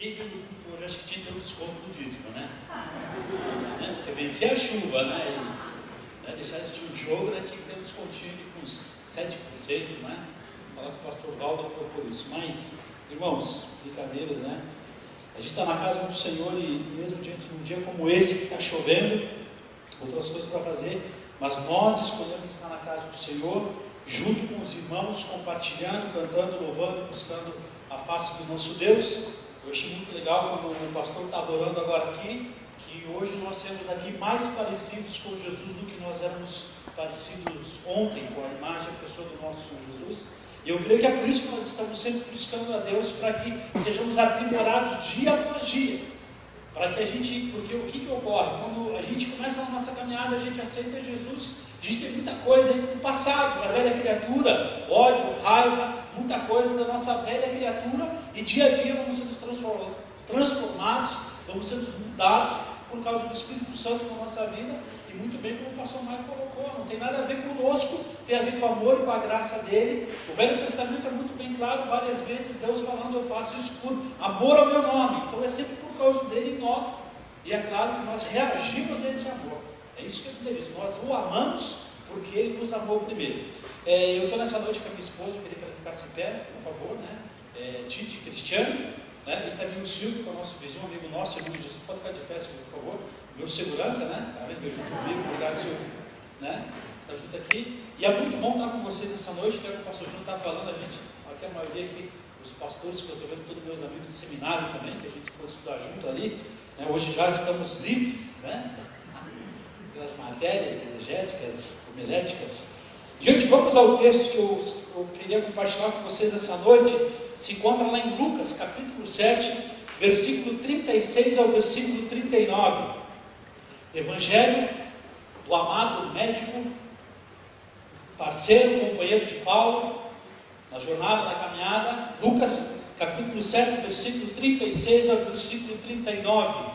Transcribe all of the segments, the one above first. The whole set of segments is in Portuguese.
Quem veio do culto hoje acho que tinha que ter um desconto do dízimo, né? Porque vencer a chuva, né? E, deixar esse jogo, né? Tinha que ter um descontinho ali com uns 7%, né? Falar que o pastor Valdo propôs isso. Mas, irmãos, brincadeiras, né? A gente está na casa do Senhor e mesmo diante de um dia como esse que está chovendo, outras coisas para fazer, mas nós escolhemos estar na casa do Senhor, junto com os irmãos, compartilhando, cantando, louvando, buscando a face do nosso Deus. Eu achei muito legal quando o pastor estava orando agora aqui, que hoje nós sermos daqui mais parecidos com Jesus do que nós éramos parecidos ontem com a imagem e a pessoa do nosso Senhor Jesus. E eu creio que é por isso que nós estamos sempre buscando a Deus, para que sejamos aprimorados dia após dia. Para que a gente, porque o que ocorre? Quando a gente começa a nossa caminhada, a gente aceita Jesus, a gente tem muita coisa aí do passado, da velha criatura, ódio, raiva, muita coisa da nossa velha criatura, e dia a dia vamos sendo transformados, vamos sendo mudados por causa do Espírito Santo na nossa vida, e muito bem como o pastor Marco colocou, não tem nada a ver conosco, tem a ver com o amor e com a graça dele. O Velho Testamento é muito bem claro, várias vezes Deus falando, eu faço isso por amor ao meu nome, então é sempre por causa dele em nós, e é claro que nós reagimos a esse amor, é isso que ele diz, nós o amamos porque ele nos amou primeiro. Eu estou nessa noite com a minha esposa, eu queria que ela ficasse em pé, por favor, né? Tite Cristiano, né? E também o Silvio, que é o nosso vizinho, amigo nosso, irmão de Jesus, pode ficar de pé, Silvio, por favor, meu segurança, né? Tá vendo? Junto comigo, obrigado, Silvio, né? Está junto aqui, e é muito bom estar com vocês essa noite, que o pastor Júnior está falando, a gente, aqui a maioria aqui, os pastores que eu estou vendo, todos meus amigos de seminário também, que a gente pode estudar junto ali, né? Hoje já estamos livres, né? Pelas matérias exegéticas, homiléticas. Gente, vamos ao texto que eu queria compartilhar com vocês essa noite. Se encontra lá em Lucas, capítulo 7, versículo 36 ao versículo 39. Evangelho do amado médico, parceiro, companheiro de Paulo, na jornada, na caminhada. Lucas, capítulo 7, versículo 36 ao versículo 39.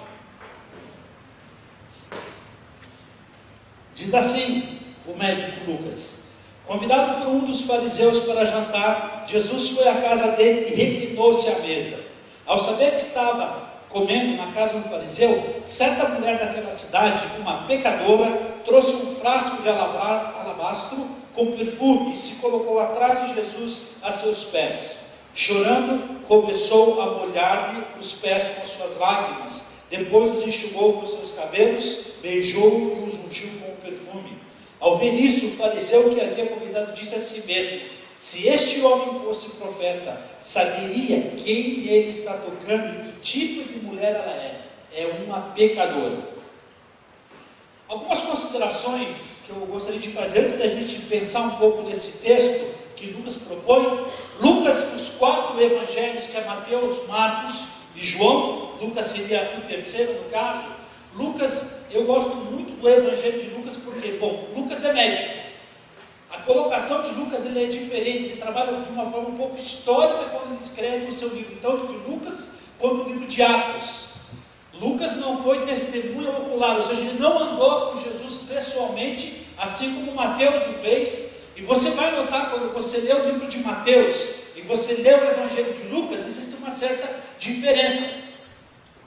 Diz assim o médico Lucas: convidado por um dos fariseus para jantar, Jesus foi à casa dele e reclinou-se à mesa. Ao saber que estava comendo na casa de um fariseu, certa mulher daquela cidade, uma pecadora, trouxe um frasco de alabastro com perfume e se colocou atrás de Jesus a seus pés. Chorando, começou a molhar-lhe os pés com as suas lágrimas. Depois os enxugou com os seus cabelos, beijou e os ungiu com o perfume. Ao ver isso, o fariseu que havia convidado disse a si mesmo: se este homem fosse profeta, saberia quem ele está tocando e que tipo de mulher ela é. É uma pecadora. Algumas considerações que eu gostaria de fazer antes da gente pensar um pouco nesse texto que Lucas propõe. Lucas, os 4 evangelhos, que é Mateus, Marcos e João, Lucas seria o terceiro no caso. Lucas, eu gosto muito do evangelho de Lucas porque, bom, Lucas é médico. A colocação de Lucas ele é diferente, ele trabalha de uma forma um pouco histórica quando ele escreve o seu livro, tanto de Lucas quanto o livro de Atos. Lucas não foi testemunha ocular, ou seja, ele não andou com Jesus pessoalmente, assim como Mateus o fez. E você vai notar, quando você lê o livro de Mateus e você lê o evangelho de Lucas, existe uma certa diferença.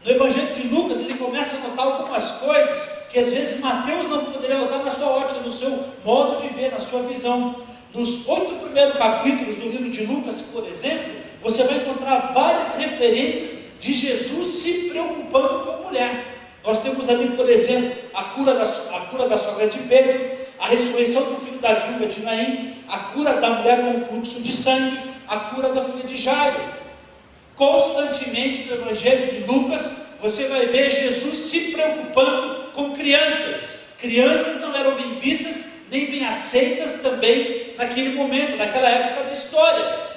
No evangelho de Lucas, ele começa a notar algumas coisas que às vezes Mateus não poderia notar na sua ótica, no seu modo de ver, na sua visão. Nos 8 primeiros capítulos do livro de Lucas, por exemplo, você vai encontrar várias referências de Jesus se preocupando com a mulher. Nós temos ali, por exemplo, a cura da sogra de Pedro, a ressurreição do filho da viúva de Naim, a cura da mulher com fluxo de sangue, a cura da filha de Jairo. Constantemente no evangelho de Lucas, você vai ver Jesus se preocupando com crianças. Crianças não eram bem vistas, nem bem aceitas também naquele momento, naquela época da história.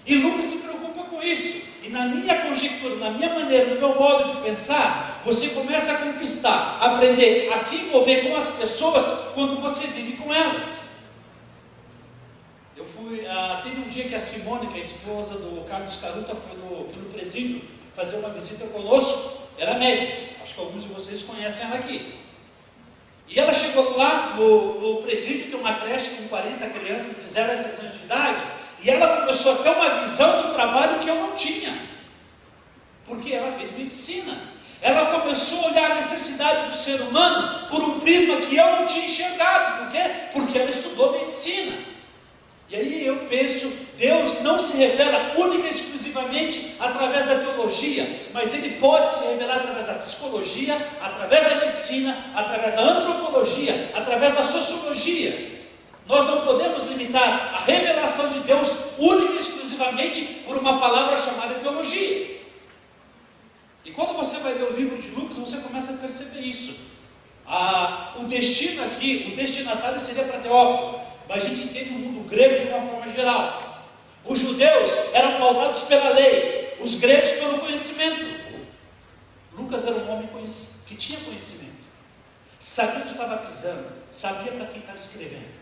E Lucas se preocupa com isso. E na minha conjectura, na minha maneira, no meu modo de pensar, você começa a conquistar, aprender a se envolver com as pessoas quando você vive com elas. Teve um dia que a Simone, que é a esposa do Carlos Caruta, foi no presídio fazer uma visita conosco. Ela é médica, acho que alguns de vocês conhecem ela aqui. E ela chegou lá no presídio, tem uma creche com 40 crianças de 0 a 6 anos de idade, e ela começou a ter uma visão do trabalho que eu não tinha. Porque ela fez medicina. Ela começou a olhar a necessidade do ser humano por um prisma que eu não tinha enxergado. Por quê? Porque ela estudou medicina. E aí eu penso, Deus não se revela única e exclusivamente através da teologia, mas Ele pode se revelar através da psicologia, através da medicina, através da antropologia, através da sociologia. Nós não podemos limitar a revelação de Deus única e exclusivamente por uma palavra chamada teologia. E quando você vai ler o livro de Lucas, você começa a perceber isso. O destino aqui, o destinatário seria para Teófilo, mas a gente entende o mundo grego de uma forma geral. Os judeus eram pautados pela lei, os gregos pelo conhecimento. Lucas era um homem que tinha conhecimento, sabia onde estava pisando, sabia para quem estava escrevendo.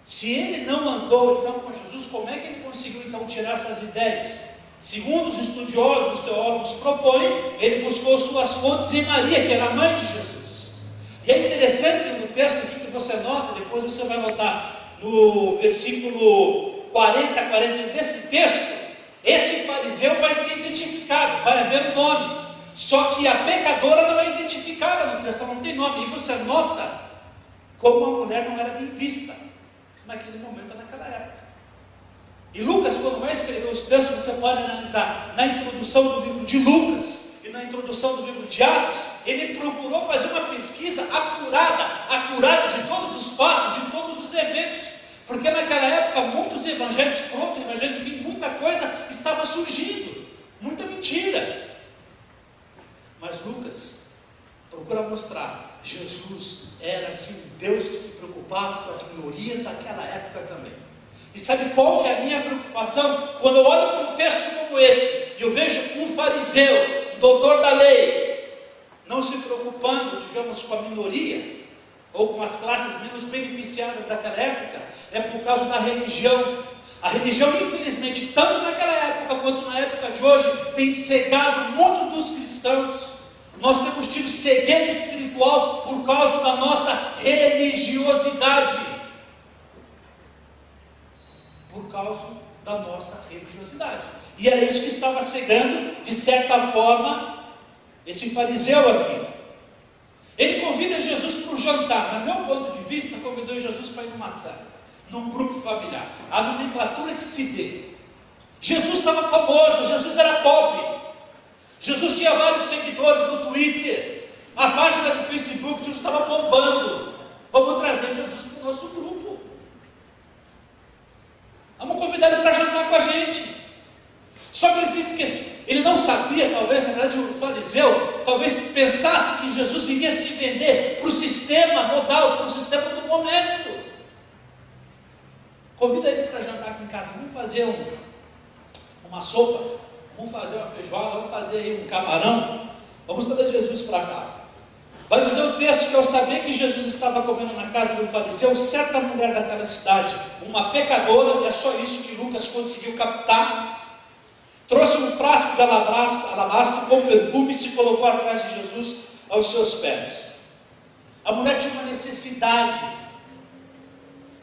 Se ele não andou então com Jesus, como é que ele conseguiu então tirar essas ideias? Segundo os estudiosos, os teólogos propõem, ele buscou suas fontes em Maria, que era a mãe de Jesus. E é interessante que no texto aqui que você nota, depois você vai notar no versículo 40 a 41 desse texto, esse fariseu vai ser identificado, vai haver um nome. Só que a pecadora não é identificada no texto, não tem nome. E você nota como a mulher não era bem vista naquele momento, naquela época. E Lucas, quando vai escrever os textos, você pode analisar na introdução do livro de Lucas e na introdução do livro de Atos, ele procurou fazer uma pesquisa acurada de todos os fatos, de todos os eventos, porque naquela época muitos evangelhos, proto-evangelhos, enfim, muita coisa estava surgindo, muita mentira. Mas Lucas procura mostrar, Jesus era assim um Deus que se preocupava com as minorias daquela época também. E sabe qual que é a minha preocupação? Quando eu olho para um texto como esse, e eu vejo um fariseu, um doutor da lei, não se preocupando, digamos, com a minoria, ou com as classes menos beneficiadas daquela época, é por causa da religião. A religião, infelizmente, tanto naquela época quanto na época de hoje, tem cegado muitos dos cristãos. Nós temos tido cegueira espiritual por causa da nossa religiosidade. Por causa da nossa religiosidade. E era isso que estava cegando, de certa forma, esse fariseu aqui. Ele convida Jesus para o jantar. No meu ponto de vista, convidou Jesus para ir numa sala, num grupo familiar. A nomenclatura que se dê. Jesus estava famoso, Jesus era pop. Jesus tinha vários seguidores no Twitter. A página do Facebook, Jesus estava bombando. Vamos trazer Jesus para o nosso grupo. Vamos convidar ele para jantar com a gente. Só que ele se esqueceu. Ele não sabia, talvez, na verdade, o fariseu, talvez pensasse que Jesus iria se vender para o sistema modal, para o sistema do momento. Convida ele para jantar aqui em casa. Vamos fazer uma sopa, vamos fazer uma feijoada, vamos fazer aí um camarão. Vamos trazer Jesus para cá. Vai dizer o texto que ao saber que Jesus estava comendo na casa do fariseu, certa mulher daquela cidade, uma pecadora, e é só isso que Lucas conseguiu captar, trouxe um frasco de alabastro com perfume e se colocou atrás de Jesus aos seus pés. A mulher tinha uma necessidade,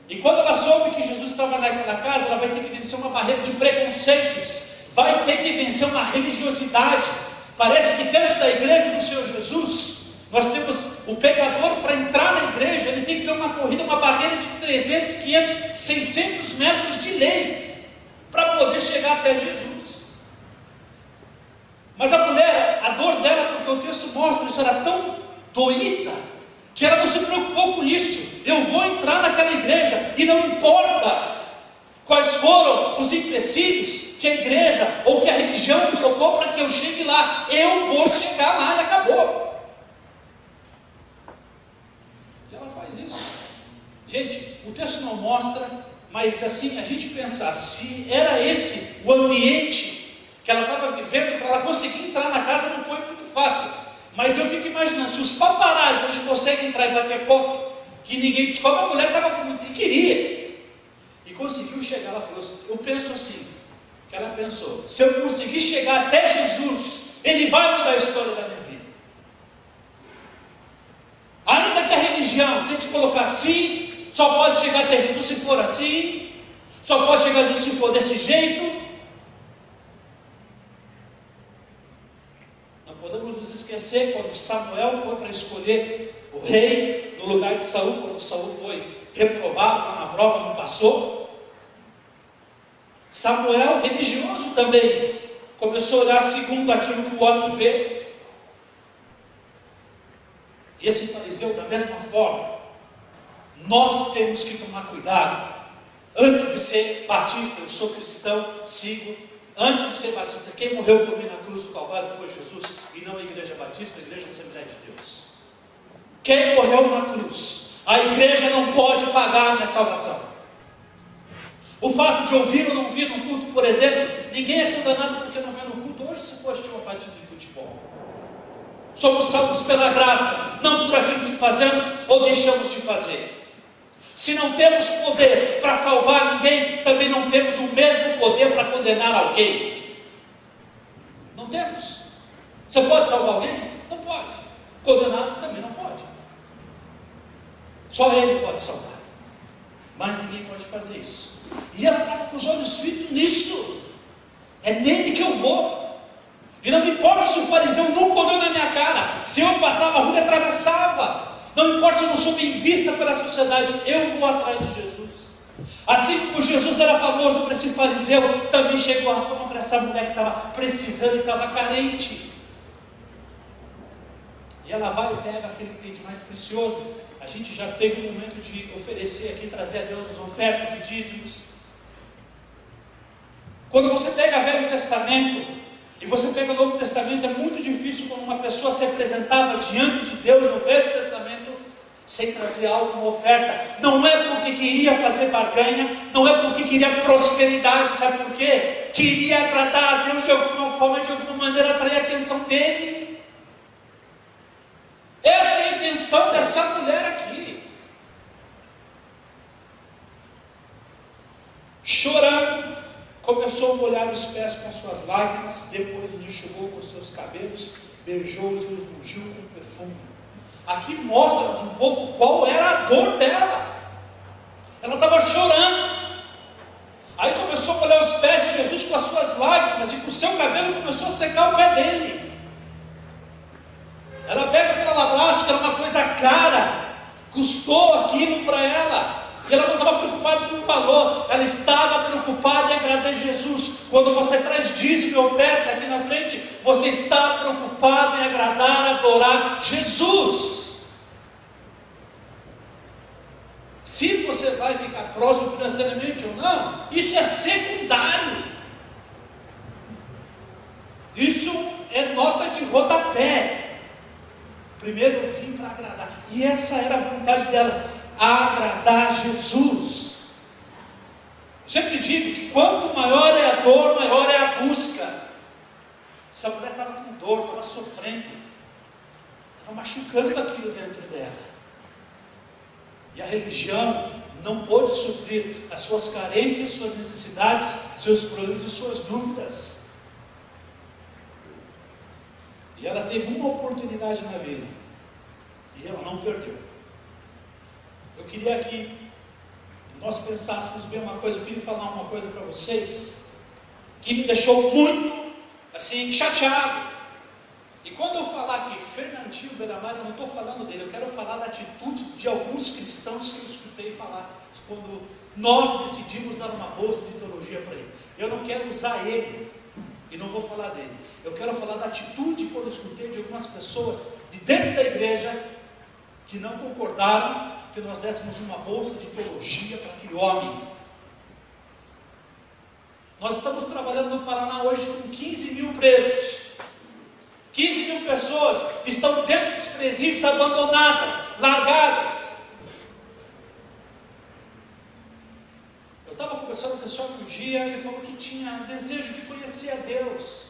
e quando ela soube que Jesus estava naquela casa, ela vai ter que vencer uma barreira de preconceitos, vai ter que vencer uma religiosidade. Parece que dentro da igreja do Senhor Jesus, nós temos o pecador, para entrar na igreja, ele tem que ter uma corrida, uma barreira de 300, 500, 600 metros de leis, para poder chegar até Jesus. Mas a mulher, a dor dela, porque o texto mostra, isso era tão doída, que ela não se preocupou com isso. Eu vou entrar naquela igreja, e não importa quais foram os empecilhos que a igreja, ou que a religião colocou para que eu chegue lá, eu vou chegar lá e acabou. Gente, o texto não mostra, mas assim, a gente pensar, se era esse o ambiente que ela estava vivendo, para ela conseguir entrar na casa não foi muito fácil. Mas eu fico imaginando, se os paparazzi hoje conseguem entrar e bater foto, que ninguém descobre, a mulher estava com muito, e queria, e conseguiu chegar. Ela falou assim, eu penso assim, que ela pensou, se eu conseguir chegar até Jesus, Ele vai mudar a história da minha vida. Ainda que a religião tente colocar assim, só pode chegar até Jesus se for assim, só pode chegar a Jesus se for desse jeito. esquecer quando Samuel foi para escolher o rei no lugar de Saul, quando Saul foi reprovado na prova, não passou. Samuel, religioso também, começou a olhar segundo aquilo que o homem vê. E esse fariseu, da mesma forma, nós temos que tomar cuidado. Antes de ser batista, eu sou cristão, sigo. Antes de ser batista, quem morreu por mim na cruz do Calvário foi Jesus, e não a igreja batista, a igreja Assembleia de Deus. Quem morreu na cruz, a igreja não pode pagar a minha salvação. O fato de ouvir ou não vir no culto, por exemplo, ninguém é condenado porque não vem no culto. Hoje, se for assistir uma partida de futebol, somos salvos pela graça, não por aquilo que fazemos ou deixamos de fazer. Se não temos poder para salvar ninguém, também não temos o mesmo poder para condenar alguém. Não temos. Você pode salvar alguém? Não pode. Condenar também não pode. Só Ele pode salvar. Mas ninguém pode fazer isso. E ela estava com os olhos fitos nisso. É nele que eu vou. E não me importa se o fariseu nunca olhou na minha cara. Se eu passava a rua, ele atravessava. Não importa se eu não sou bem vista pela sociedade, eu vou atrás de Jesus. Assim como Jesus era famoso para esse fariseu, também chegou a fama para essa mulher que estava precisando e estava carente. E ela vai e pega aquilo que tem de mais precioso. A gente já teve um momento de oferecer aqui, trazer a Deus as ofertas e dízimos. Quando você pega o Velho Testamento e você pega o Novo Testamento, é muito difícil quando uma pessoa se apresentava diante de Deus no Velho Testamento sem trazer algo, uma oferta. Não é porque queria fazer barganha, não é porque queria prosperidade, sabe por quê? Queria agradar a Deus de alguma forma, de alguma maneira atrair a atenção dele. Essa é a intenção dessa mulher aqui. Chorando, começou a molhar os pés com suas lágrimas, depois os enxugou com seus cabelos, beijou-os e os ungiu com perfume. Aqui mostra-nos um pouco qual era a dor dela. Ela estava chorando. Aí começou a molhar os pés de Jesus com as suas lágrimas, e com o seu cabelo começou a secar o pé dele. Ela pega aquele abraço, que era uma coisa cara, custou aquilo para ela. E ela não estava preocupada com o valor, ela estava preocupada em agradar Jesus. Quando você traz dízimo e oferta aqui na frente, você está preocupado em agradar, adorar Jesus. Se você vai ficar próximo financeiramente ou não, isso é secundário. Isso é nota de rodapé. Primeiro eu vim para agradar, e essa era a vontade dela, agradar Jesus. Eu sempre digo que quanto maior é a dor, maior é a busca. Essa mulher estava com dor, estava sofrendo, estava machucando aquilo dentro dela. E a religião não pôde suprir as suas carências, suas necessidades, seus problemas e suas dúvidas. E ela teve uma oportunidade na vida, e ela não perdeu. Eu queria que nós pensássemos bem uma coisa. Eu queria falar uma coisa para vocês, que me deixou muito, assim, chateado. E quando eu falar aqui, Fernandinho Beiramar, eu não estou falando dele, eu quero falar da atitude de alguns cristãos que eu escutei falar, quando nós decidimos dar uma bolsa de teologia para ele. Eu não quero usar ele, e não vou falar dele. Eu quero falar da atitude quando eu escutei de algumas pessoas de dentro da igreja que não concordaram que nós dessemos uma bolsa de teologia para aquele homem. Nós estamos trabalhando no Paraná hoje com 15 mil presos. 15 mil pessoas estão dentro dos presídios abandonadas, largadas. Eu estava conversando com o pessoal um dia, ele falou que tinha desejo de conhecer a Deus.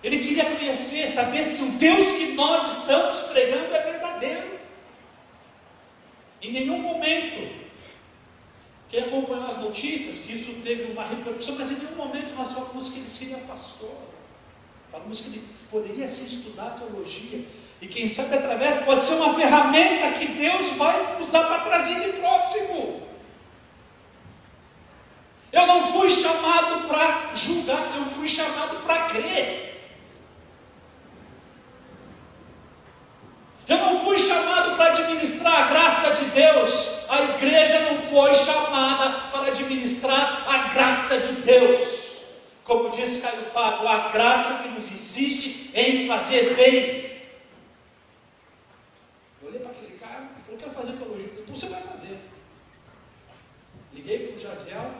Ele queria conhecer, saber se o Deus que nós estamos pregando é verdadeiro. Em nenhum momento, quem acompanhou as notícias, que isso teve uma repercussão, mas em nenhum momento nós falamos que ele seria pastor. Falamos que ele poderia sim estudar teologia. E quem sabe através pode ser uma ferramenta que Deus vai usar para trazer ele próximo. Eu não fui chamado para julgar, eu fui chamado para crer. Deus, a igreja não foi chamada para administrar a graça de Deus. Como diz Caio Fábio, a graça que nos insiste em fazer bem. Eu olhei para aquele cara e falei, quero fazer teologia. Eu falei, então você vai fazer. Liguei para o Jaziel,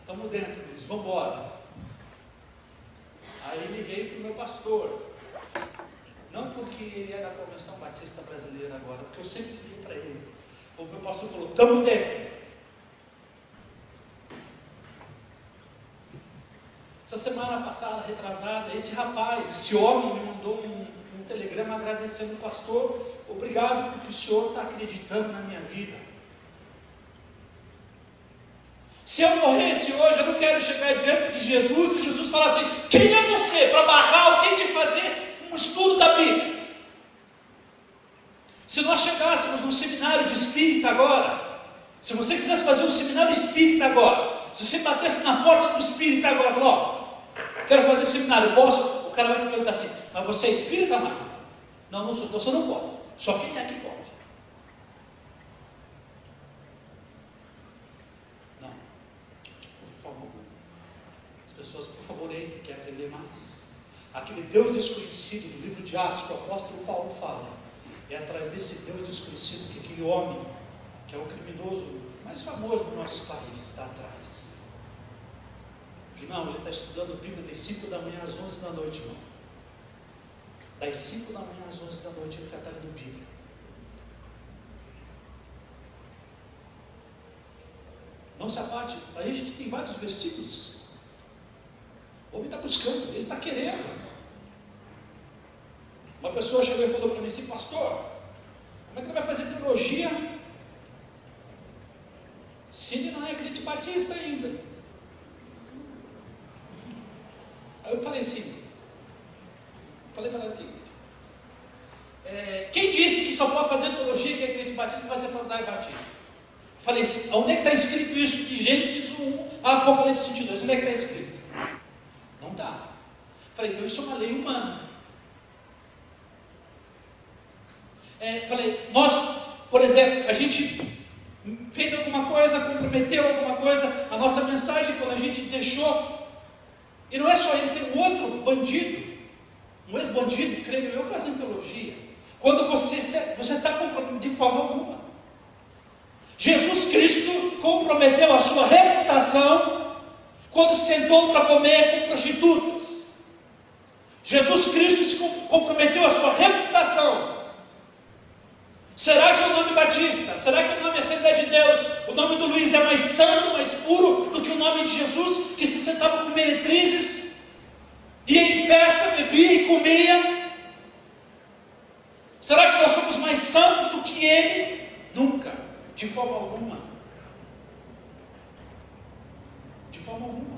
estamos dentro, Luiz, vamos embora. Aí liguei para o meu pastor, não porque ele é da Convenção Batista Brasileira agora, porque eu sempre liguei para ele. O meu pastor falou, estamos dentro. Essa semana passada, retrasada, esse rapaz, esse homem me mandou um telegrama agradecendo, pastor, obrigado porque o senhor está acreditando na minha vida. Se eu morresse hoje, eu não quero chegar diante de Jesus e Jesus falar assim, quem é você para barrar alguém de fazer um estudo da Bíblia? Se nós chegássemos num seminário de espírita agora, se você quisesse fazer um seminário espírita agora, se você batesse na porta do espírita agora, ó, quero fazer seminário, posso? O cara vai te perguntar assim, mas você é espírita, mano? Não, não sou, então você não pode. Só quem é que pode? Não, de forma alguma. As pessoas, por favor, entrem, quer aprender mais. Aquele Deus desconhecido do livro de Atos que o apóstolo Paulo fala, é atrás desse Deus desconhecido que aquele homem, que é o criminoso mais famoso do nosso país, está atrás. Não, ele está estudando Bíblia das 5 da manhã às 11 da noite, irmão. Das 5 da manhã às 11 da noite ele está lendo Bíblia. Não se aparte, a gente tem vários versículos. O homem está buscando, ele está querendo. Uma pessoa chegou e falou para mim assim, pastor, como é que ele vai fazer teologia se ele não é crente batista ainda? Aí eu falei assim, falei para ela assim, quem disse que só pode fazer teologia que é crente batista e vai ser faculdade batista? Falei assim, onde é que está escrito isso de Gênesis 1 a Apocalipse 22? Onde é que está escrito? Não está. Falei, então isso é uma lei humana. Falei, nós, por exemplo, a gente fez alguma coisa, comprometeu alguma coisa, a nossa mensagem quando a gente deixou. E não é só ele, tem um outro bandido, um ex-bandido, creio eu, fazendo teologia. Quando você está comprometido de forma alguma. Jesus Cristo comprometeu a sua reputação quando se sentou para comer com prostitutas. Jesus Cristo se comprometeu a sua reputação. Será que é o nome Batista? Será que é o nome Assembleia de Deus? O nome do Luiz é mais santo, mais puro do que o nome de Jesus, que se sentava com meretrizes, ia em festa, bebia e comia? Será que nós somos mais santos do que ele? Nunca, de forma alguma. De forma alguma.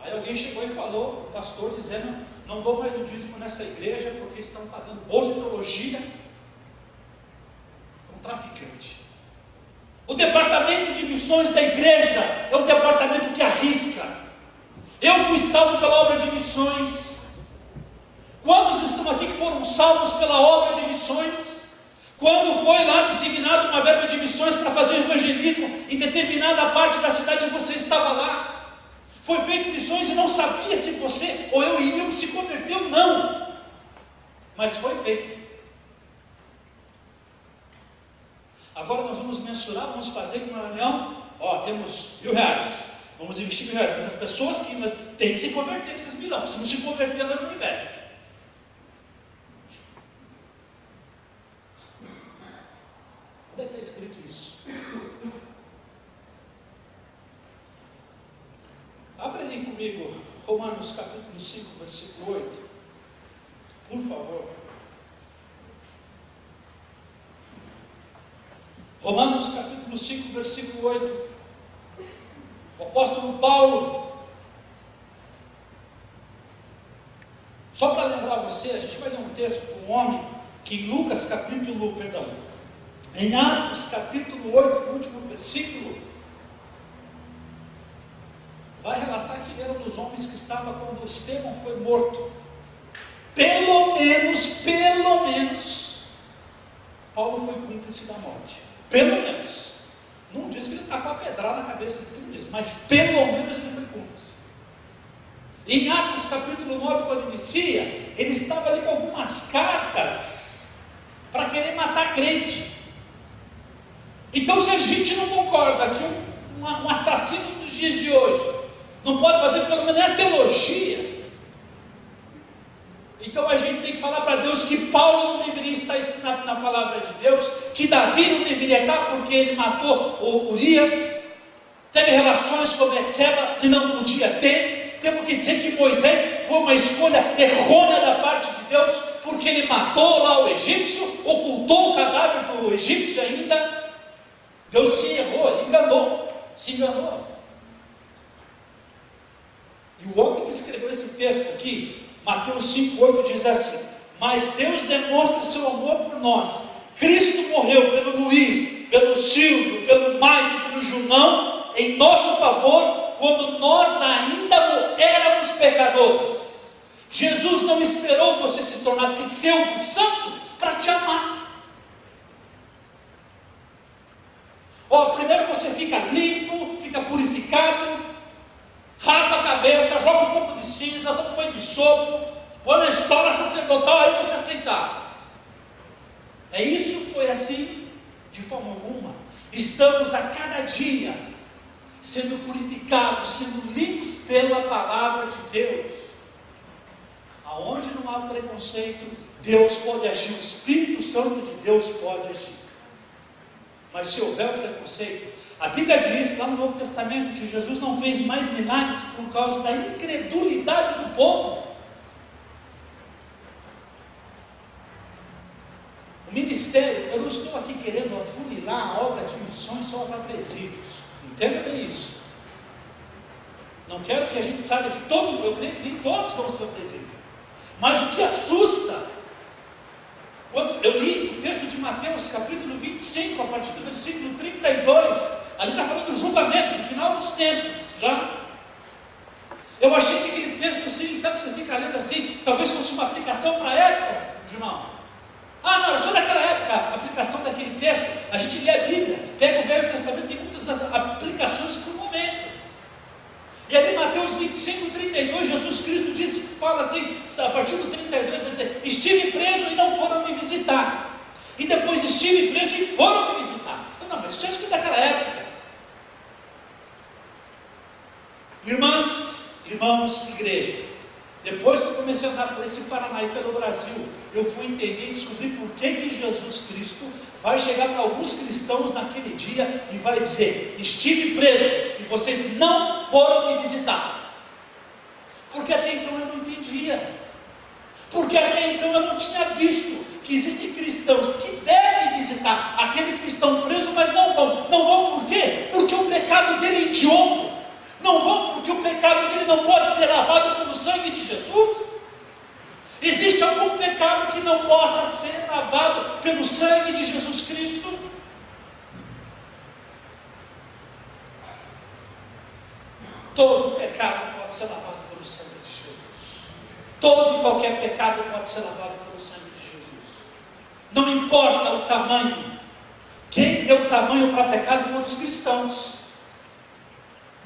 Aí alguém chegou e falou, o pastor dizendo, não dou mais o dízimo nessa igreja porque estão pagando bolsa de teologia. É um traficante. O departamento de missões da igreja é um departamento que arrisca. Eu fui salvo pela obra de missões. Quantos estão aqui que foram salvos pela obra de missões? Quando foi lá designado uma verba de missões para fazer evangelismo em determinada parte da cidade, você estava lá. Foi feito missões e não sabia se você ou eu iríamos se converteu, não. Mas foi feito. Agora nós vamos mensurar, vamos fazer uma reunião. Temos R$1.000, vamos investir R$1.000. Mas as pessoas que têm que se converter com esses milhões. Se não se converter, elas não investem. Onde é que está escrito isso? Abre ali comigo, Romanos capítulo 5, versículo 8. Por favor. Romanos capítulo 5, versículo 8. O apóstolo Paulo, só para lembrar você, a gente vai ler um texto de um homem que em em Atos capítulo 8, no último versículo, vai relatar que ele era um dos homens que estava quando Estevão foi morto. Pelo menos, Paulo foi cúmplice da morte. Pelo menos. Não diz que ele tacou a pedrada na cabeça de tudo isso, mas pelo menos ele foi cúmplice. Em Atos capítulo 9, quando inicia, ele estava ali com algumas cartas para querer matar crente. Então, se a gente não concorda que um assassino dos dias de hoje não pode fazer pelo menos a teologia, então a gente tem que falar para Deus que Paulo não deveria estar na palavra de Deus, que Davi não deveria estar porque ele matou o Urias, teve relações com Betseba e não podia ter. Temos que dizer que Moisés foi uma escolha errônea da parte de Deus, porque ele matou lá o egípcio, ocultou o cadáver do egípcio ainda. Deus se errou, ele se enganou. E o homem que escreveu esse texto aqui, Mateus 5,8, diz assim: mas Deus demonstra seu amor por nós. Cristo morreu pelo Luiz, pelo Silvio, pelo Maicon, pelo Junão, em nosso favor, quando nós ainda éramos pecadores. Jesus não esperou você se tornar pseudo santo para te amar. Primeiro você fica limpo, fica purificado, rapa a cabeça, joga um pouco de cinza, dá um banho de sopro, põe na história sacerdotal, aí eu vou te aceitar. Isso foi assim? De forma alguma. Estamos a cada dia sendo purificados, sendo limpos pela palavra de Deus. Aonde não há preconceito, Deus pode agir, o Espírito Santo de Deus pode agir. Mas se houver preconceito, a Bíblia diz lá no Novo Testamento que Jesus não fez mais milagres por causa da incredulidade do povo. O ministério, eu não estou aqui querendo afunilar a obra de missões só para presídios. Entenda bem isso. Não quero que a gente saiba que eu creio que nem todos vamos para presídio. Mas o que assusta, quando eu li o texto de Mateus, capítulo 25, a partir do versículo 32, ali está falando do julgamento, do final dos tempos, já. Eu achei que aquele texto assim, sabe que você fica lendo assim, talvez fosse uma aplicação para a época, Junão. Não, era só daquela época, a aplicação daquele texto. A gente lê a Bíblia, pega o Velho Testamento, tem muitas aplicações para o momento. E ali em Mateus 25, 32, Jesus Cristo fala assim, a partir do 32, vai dizer: estive preso e não foram me visitar. E depois estive preso e foram me visitar. Não, mas isso é escrito daquela época. Irmãs, irmãos, igreja, depois que eu comecei a andar por esse Paraná e pelo Brasil, eu fui entender e descobrir por que Jesus Cristo vai chegar para alguns cristãos naquele dia e vai dizer: estive preso e vocês não foram me visitar. Porque até então eu não entendia. Porque até então eu não tinha visto que existem cristãos que devem visitar aqueles que estão presos, mas não vão. Não vão por quê? Porque o pecado dele é hediondo. Não vão porque o pecado dele não pode ser lavado pelo sangue de Jesus. Existe algum pecado que não possa ser lavado pelo sangue de Jesus Cristo? Todo pecado pode ser lavado pelo sangue de Jesus. Todo e qualquer pecado pode ser lavado pelo sangue de Jesus. Não importa o tamanho. Quem deu tamanho para o pecado foram os cristãos.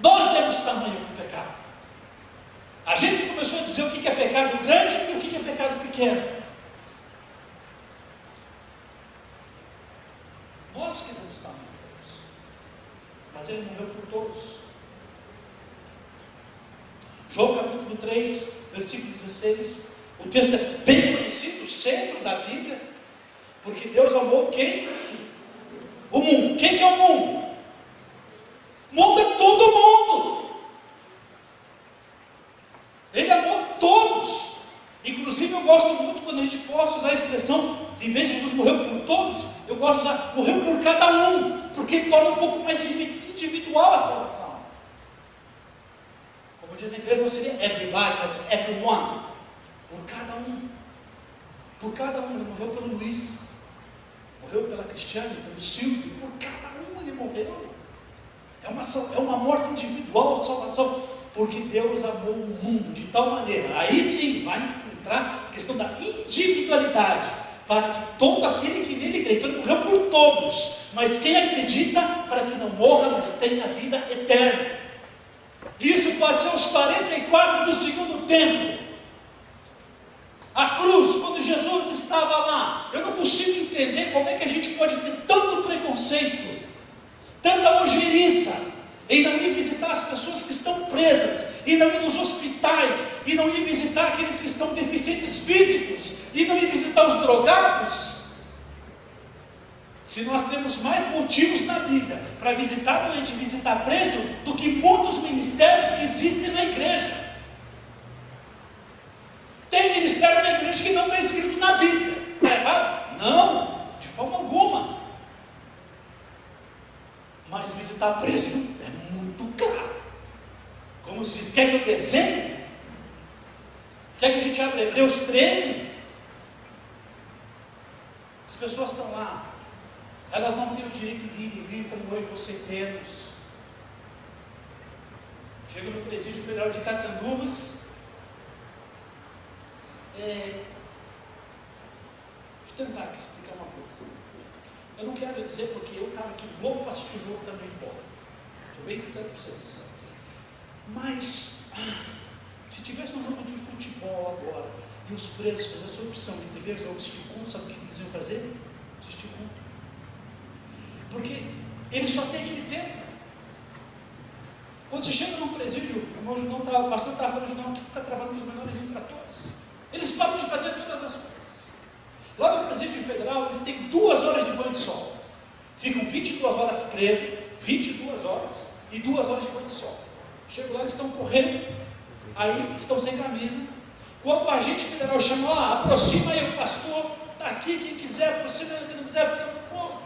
Nós temos tamanho para o pecado. A gente começou a dizer o que é pecado grande e o que é pecado pequeno. Nós que temos tamanho para isso. Mas ele morreu por todos. João capítulo 3, versículo 16. O texto é bem conhecido, o centro da Bíblia. Porque Deus amou quem? O mundo. Quem que é o mundo? O mundo é todo mundo. Ele amou todos. Inclusive eu gosto muito quando a gente possa usar a expressão, em vez de Jesus morreu por todos, eu gosto de usar, morreu por cada um, porque torna um pouco mais individual a salvação. Como diz em inglês, não seria everybody, mas everyone. Por cada um. Por cada um. Ele morreu pelo Luiz, morreu pela Cristiane, pelo Silvio, por cada um ele morreu. É uma morte individual, salvação, porque Deus amou o mundo de tal maneira. Aí sim vai entrar a questão da individualidade. para que todo aquele que nele crê, então ele morreu por todos, mas quem acredita, para que não morra, mas tenha vida eterna. Isso pode ser os 44 do segundo tempo. A cruz, quando Jesus estava lá, eu não consigo entender como é que a gente pode ter tanto preconceito, tanta ojeriza, em não ir visitar as pessoas que estão presas, e não ir nos hospitais, e não ir visitar aqueles que estão deficientes físicos, e não ir visitar os drogados. Se nós temos mais motivos na Bíblia para visitar doente e visitar preso, do que muitos ministérios que existem na igreja. Tem ministério na igreja que não está escrito na Bíblia. Está errado? Não, de forma alguma. Mas visitar preso é muito claro. Como se diz, quer que eu desenhe? Quer que a gente abra Hebreus 13? As pessoas estão lá. Elas não têm o direito de ir e vir como eu e você temos. Chego no Presídio Federal de Catanduvas. Deixa eu tentar aqui explicar uma coisa. Eu não quero dizer porque eu estava aqui louco para assistir o jogo também de bola. Estou bem sincero para vocês. Mas, se tivesse um jogo de futebol agora, e os presos fizessem a opção de ver jogo, assistir culto, sabe o que eles iam fazer? Assistir culto. Porque ele só tem aquele tempo. Quando você chega num presídio, o pastor estava falando, não, que está trabalhando com os menores infratores. Eles param de fazer todas as coisas. Lá no Presídio Federal, eles têm 2 horas de banho de sol. Ficam 22 horas presos, 22 horas, e 2 horas de banho de sol. Chego lá, eles estão correndo, aí estão sem camisa. Quando o agente federal chama, aproxima aí o pastor, está aqui, quem quiser, aproxima aí, quem não quiser, fica no fogo.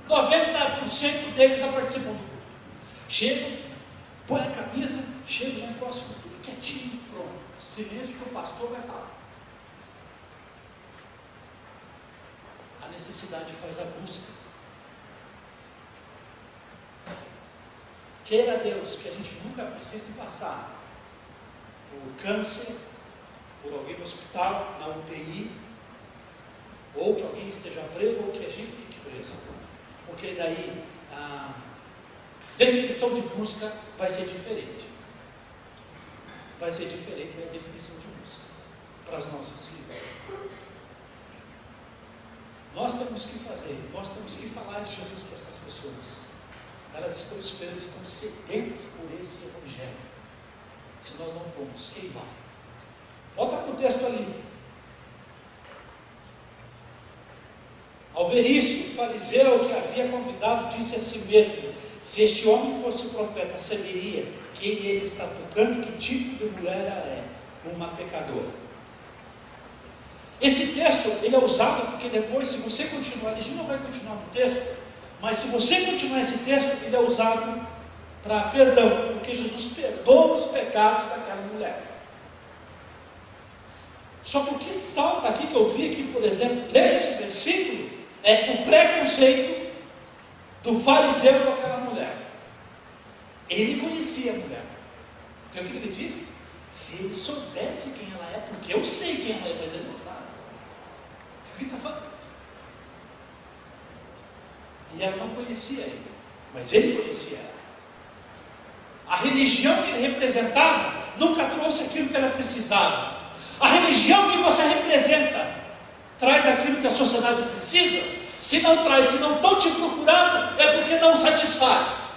90% deles já participam do grupo. Chegam, põe a camisa, chega já encosta tudo quietinho, pronto. Silêncio que o pastor vai falar. A necessidade faz a busca. Queira Deus que a gente nunca precise passar por câncer, por alguém no hospital, na UTI, ou que alguém esteja preso, ou que a gente fique preso. Porque daí a definição de busca vai ser diferente. Vai ser diferente da definição de busca para as nossas vidas. Nós temos que fazer, nós temos que falar de Jesus para essas pessoas. Elas estão esperando, estão sedentas por esse evangelho. Se nós não formos, quem vai? Volta para o texto ali. Ao ver isso, o fariseu que havia convidado disse a si mesmo: se este homem fosse profeta, saberia quem ele está tocando e que tipo de mulher ela é, uma pecadora. Esse texto ele é usado porque depois, se você continuar, a gente não vai continuar no texto, mas se você continuar esse texto, ele é usado para perdão, porque Jesus perdoa os pecados daquela mulher. Só que o que salta aqui, que eu vi aqui, por exemplo, ler esse versículo, é o preconceito do fariseu com aquela mulher. Ele conhecia a mulher. Porque o que ele diz? Se ele soubesse quem ela é, porque eu sei quem ela é, mas ele não sabe. O que ele está falando? E ela não conhecia ele, mas ele conhecia ela. A religião que ele representava nunca trouxe aquilo que ela precisava. A religião que você representa traz aquilo que a sociedade precisa? Se não traz, se não estão te procurando, é porque não satisfaz.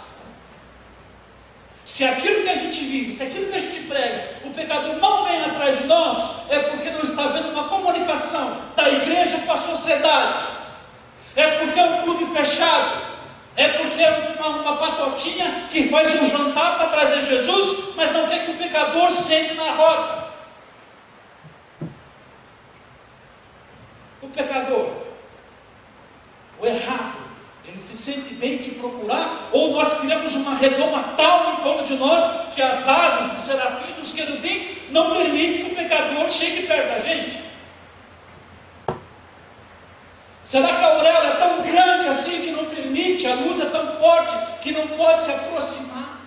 Se aquilo que a gente vive, se aquilo que a gente prega, o pecador não vem atrás de nós, é porque não está havendo uma comunicação da igreja com a sociedade. É porque é um clube fechado. É porque é uma patotinha que faz um jantar para trazer Jesus, mas não quer que o pecador sente na roda. O pecador, o errado, ele se sente bem te procurar, ou nós criamos uma redoma tal em torno de nós, que as asas dos serafins, dos querubins, não permitem que o pecador chegue perto da gente. Será que a auréola é tão grande assim que não permite, a luz é tão forte que não pode se aproximar?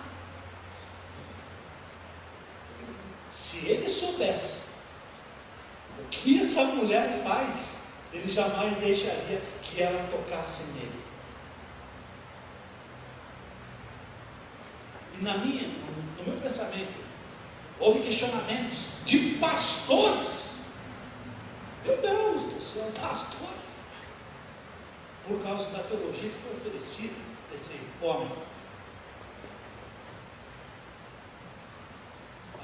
Se ele soubesse o que essa mulher faz, ele jamais deixaria que ela tocasse nele. E no meu pensamento, houve questionamentos de pastores. Meu Deus do céu, pastores! Por causa da teologia que foi oferecida desse homem.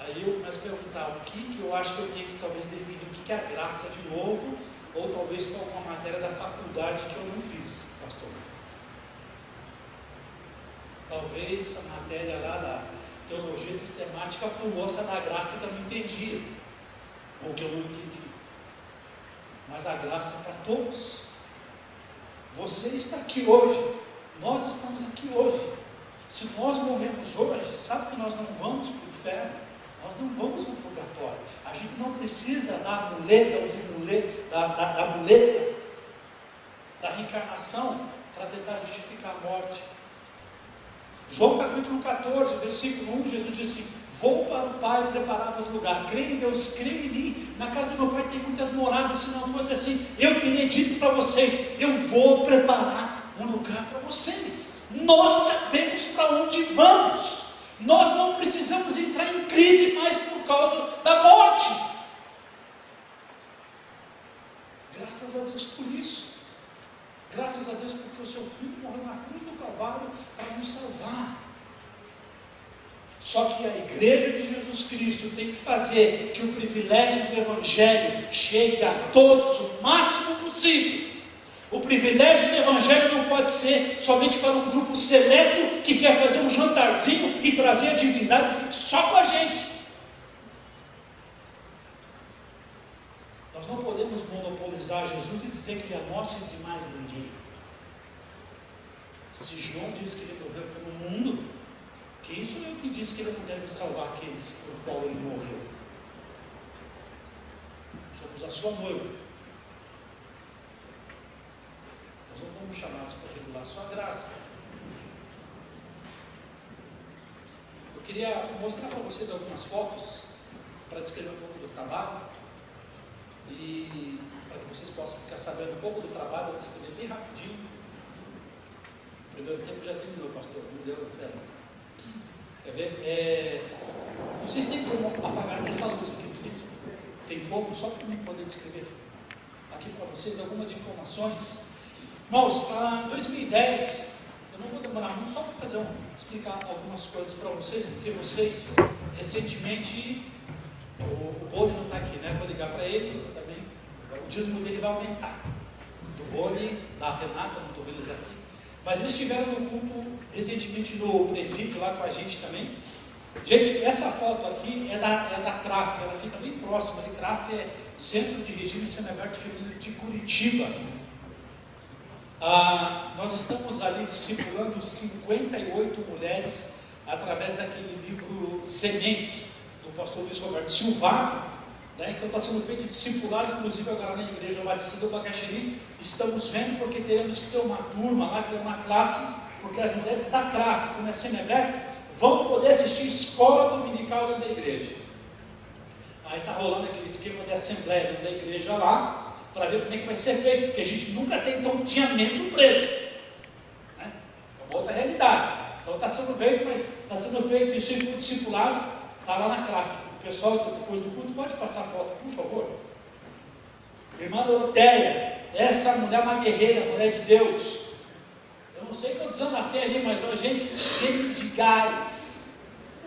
Aí eu começo a perguntar, o que eu acho que eu tenho que talvez definir, o que é a graça de novo, ou talvez foi alguma matéria da faculdade que eu não fiz, pastor. Talvez a matéria lá da teologia sistemática pulou essa da graça que eu não entendia, ou que eu não entendi. Mas a graça é para todos. Você está aqui hoje, nós estamos aqui hoje. Se nós morremos hoje, sabe que nós não vamos para o inferno, nós não vamos para o purgatório. A gente não precisa da muleta, da muleta da reencarnação para tentar justificar a morte. João capítulo 14, versículo 1, Jesus disse: vou para o Pai preparar-vos lugar. Creio em Deus, creio em mim. Na casa do meu Pai tem muitas moradas. Se não fosse assim, eu teria dito para vocês: eu vou preparar um lugar para vocês. Nós sabemos para onde vamos. Nós não precisamos entrar em crise mais por causa da morte. Graças a Deus por isso. Graças a Deus porque o seu filho morreu na cruz do Calvário para nos salvar. Só que a igreja de Jesus Cristo tem que fazer que o privilégio do Evangelho chegue a todos o máximo possível. O privilégio do Evangelho não pode ser somente para um grupo seleto que quer fazer um jantarzinho e trazer a divindade só com a gente. Nós não podemos monopolizar Jesus e dizer que ele é nosso e de mais ninguém. Se João diz que ele morreu pelo mundo, quem sou eu que diz que ele não deve salvar aqueles por qual ele morreu? Somos a sua noiva. Nós não fomos chamados para regular a sua graça. Eu queria mostrar para vocês algumas fotos para descrever um pouco do trabalho e para que vocês possam ficar sabendo um pouco do trabalho. Eu vou descrever bem rapidinho. O primeiro tempo já terminou, pastor, não deu certo. Quer ver? Não sei se tem como apagar essa luz aqui, não sei se tem como, só para mim poder descrever aqui para vocês algumas informações. Irmãos, em 2010, eu não vou demorar muito, só para explicar algumas coisas para vocês, porque vocês, recentemente, o Boni não está aqui, né? Vou ligar para ele também, o dízimo dele vai aumentar, do Boni, da Renata, não estou vendo eles aqui, mas eles estiveram no culto recentemente no presídio lá com a gente também. Gente, essa foto aqui é da CRAF, ela fica bem próxima, a CRAF é Centro de Regime Semiaberto Feminino de Curitiba. Nós estamos ali discipulando 58 mulheres através daquele livro Sementes, do pastor Luiz Roberto Silvado, né? Então está sendo feito discipulado, inclusive agora na Igreja Batista do Bacaxiri. Estamos vendo porque teremos que ter uma turma lá, criar uma classe, porque as mulheres da CRAF, como é semiaberto, vão poder assistir escola dominical dentro da igreja. Aí está rolando aquele esquema de assembleia dentro da igreja lá, para ver como é que vai ser feito, porque a gente nunca tem, então tinha membro preso, né? É uma outra realidade. Então está sendo feito, mas está sendo feito isso e foi discipulado, está lá na CRAF. O pessoal, depois do culto, pode passar a foto, por favor. Irmã Doroteia, essa mulher é uma guerreira, mulher de Deus. Eu não sei quantos anos até ali, mas a gente cheio de gás,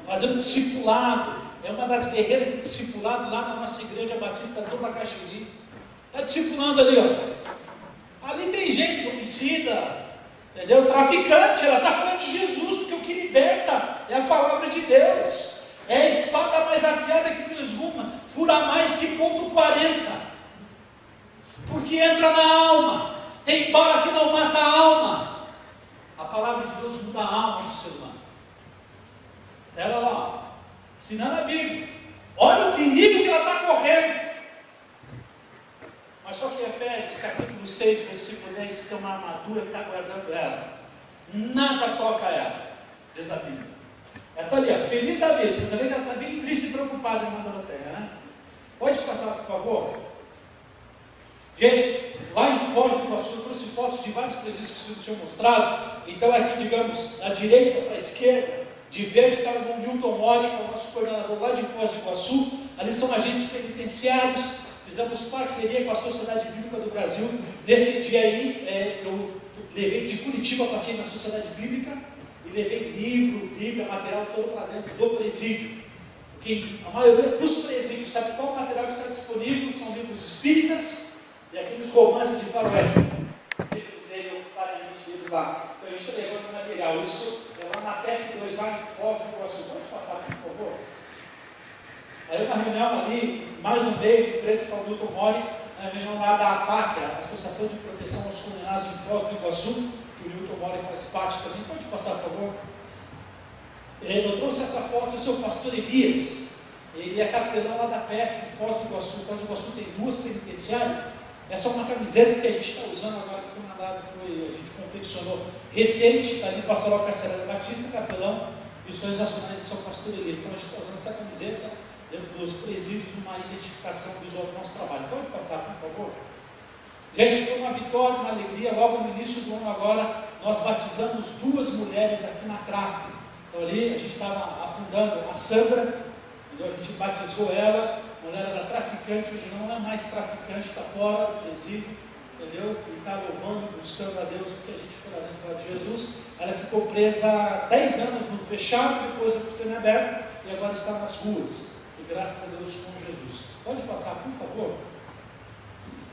fazendo discipulado. É uma das guerreiras de discipulado lá na nossa Igreja Batista do Bacaxiri. Está discipulando ali, ó. Ali tem gente homicida, entendeu? Traficante. Ela está falando de Jesus, porque o que liberta é a palavra de Deus. É a espada mais afiada que nos esguma, fura mais que ponto 40. Porque entra na alma. Tem bala que não mata a alma. A palavra de Deus muda a alma do ser humano. Ela lá, ó, ensinando a Bíblia. Olha o perigo que ela está correndo. Mas só que Efésios capítulo 6, versículo 10 diz que é uma armadura que está guardando ela. Nada toca ela, diz a Bíblia. Ela está ali, ó, feliz da vida. Você está vendo que ela está bem triste e preocupada, irmã Doroteia, né? Pode passar, por favor? Gente, lá em Foz do Iguaçu, eu trouxe fotos de vários presídios que vocês tinham mostrado. Então aqui, digamos, da direita para a esquerda, de verde está o Milton Mori, que é o nosso coordenador lá de Foz do Iguaçu. Ali são agentes penitenciários. Fizemos parceria com a Sociedade Bíblica do Brasil. Nesse dia aí, eu levei de Curitiba, passei na Sociedade Bíblica e levei livro, Bíblia, material todo para dentro do presídio. Porque a maioria dos presídios sabe qual o material que está disponível, são livros espíritas e aqueles romances de faroeste. Eles leram claramente deles lá. Então a gente está levando material. Isso é lá na PF2, lá em Foz do Iguaçu. Pode passar, por favor? Aí uma reunião ali, mais no meio de Preto para o Milton Mori, na reunião lá da APAC, a Associação de Proteção aos Condenados em Foz do Iguaçu, que o Milton Mori faz parte também. Pode passar, por favor? Eu trouxe essa foto do seu pastor Elias. Ele é capelão lá da PF de Foz do Iguaçu. Foz do Iguaçu tem 2 penitenciárias. Essa é uma camiseta que a gente está usando agora, que foi mandado, a gente confeccionou recente, está ali o pastoral Carcerário Batista, capelão Missões Nacionais de São Pastor Elias. Então a gente está usando essa camiseta dentro dos presídios, uma identificação visual do nosso trabalho. Pode passar, por favor? Gente, foi uma vitória, uma alegria. Logo no início do ano agora, nós batizamos 2 mulheres aqui na CRAF. Então ali a gente estava afundando a Sandra, entendeu? A gente batizou ela, ela era traficante, hoje não é mais traficante, está fora do presídio, entendeu? E está louvando, buscando a Deus, porque a gente foi lá dentro de Jesus. Ela ficou presa 10 anos no fechado, depois no semiaberto, e agora está nas ruas, e graças a Deus com Jesus. Pode passar, por favor?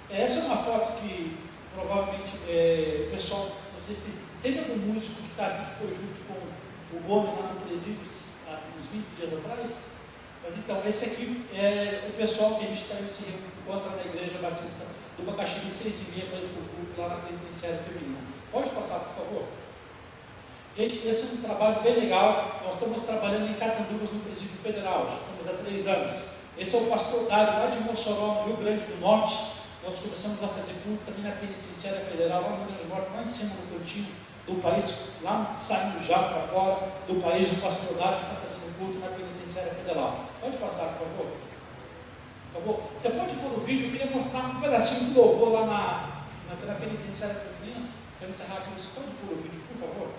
Essa é uma foto que provavelmente o pessoal, não sei se teve algum músico que está aqui, que foi junto com o Gomes lá no presídio há uns 20 dias atrás. Mas então, esse aqui é o pessoal que a gente também se encontra na Igreja Batista do Bacaxiri, 6h30 para ir para o culto lá na penitenciária feminina. Pode passar, por favor? Gente, esse é um trabalho bem legal. Nós estamos trabalhando em Catanduvas no Presídio Federal, já estamos há 3 anos. Esse é o pastor Dário, lá de Mossoró, no Rio Grande do Norte. Nós começamos a fazer culto também na penitenciária federal, lá no Rio Grande do Norte, lá em cima no cantinho do país, lá saindo já para fora do país, o pastor Dário está fazendo culto na penitenciária federal. Pode passar, por favor? Acabou? Você pode pôr o vídeo, eu queria mostrar um pedacinho do louvor lá na penitenciária feminina. Quero encerrar com isso. Pode pôr o vídeo, por favor?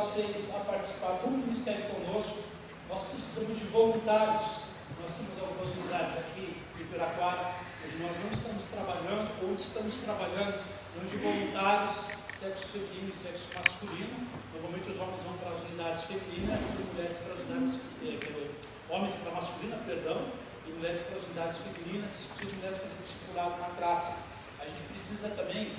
Vocês a participar do ministério conosco. Nós precisamos de voluntários. Nós temos algumas unidades aqui em Piraquara, onde nós não estamos trabalhando, ou estamos trabalhando de voluntários, sexo feminino e sexo masculino. Normalmente os homens vão para as unidades femininas e mulheres para as unidades, homens para a masculina, perdão, e mulheres para as unidades femininas. Se você tivesse fazer discipulado na CRAF, a gente precisa também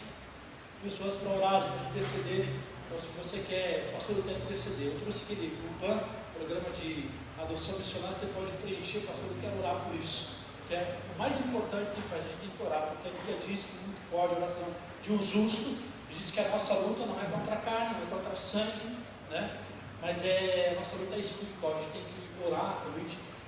de pessoas para orar, interceder. Então, se você quer, pastor, eu quero interceder. Eu trouxe aquele PAN, programa de adoção missionária, você pode preencher, pastor, eu quero orar por isso. Que é o mais importante que faz, a gente tem que orar, porque a Bíblia diz que muito pode a oração de um justo, diz que a nossa luta não é contra a carne, não é contra sangue, né? Mas a nossa luta é espiritual, a gente tem que orar,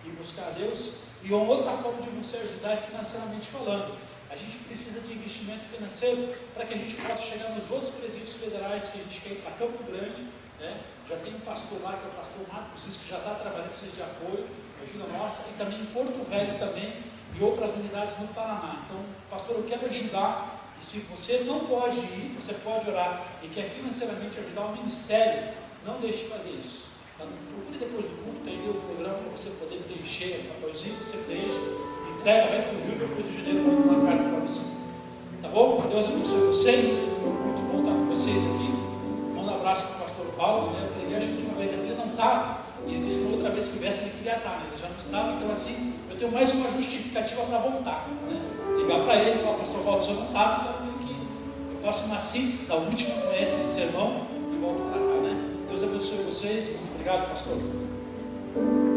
e buscar a Deus. E uma outra forma de você ajudar é financeiramente falando. A gente precisa de investimento financeiro para que a gente possa chegar nos outros presídios federais que a gente quer ir para Campo Grande, né? Já tem um pastor lá, que é o pastor Marcos, que já está trabalhando, precisa de apoio, ajuda nossa, e também em Porto Velho também, e outras unidades no Paraná. Então, pastor, eu quero ajudar, e se você não pode ir, você pode orar, e quer financeiramente ajudar o ministério, não deixe de fazer isso. Tá? Procure depois do culto, tem ali o programa para você poder preencher, o papelzinho você preenche, entrega, vai para o Rio, depois de janeiro manda uma carta para você. Tá bom? Deus abençoe vocês. Muito bom estar com vocês aqui. Manda um abraço para o pastor Paulo, né? Eu preguei, acho que a última vez aqui ele não estava, e ele disse que outra vez que viesse ele queria estar, né? Ele já não estava, então assim, eu tenho mais uma justificativa para voltar, né? Ligar para ele e falar, pastor Paulo, o senhor não estava, então eu tenho que eu faço uma síntese da última conhece de sermão e volto para cá, né? Deus abençoe vocês, muito obrigado, pastor.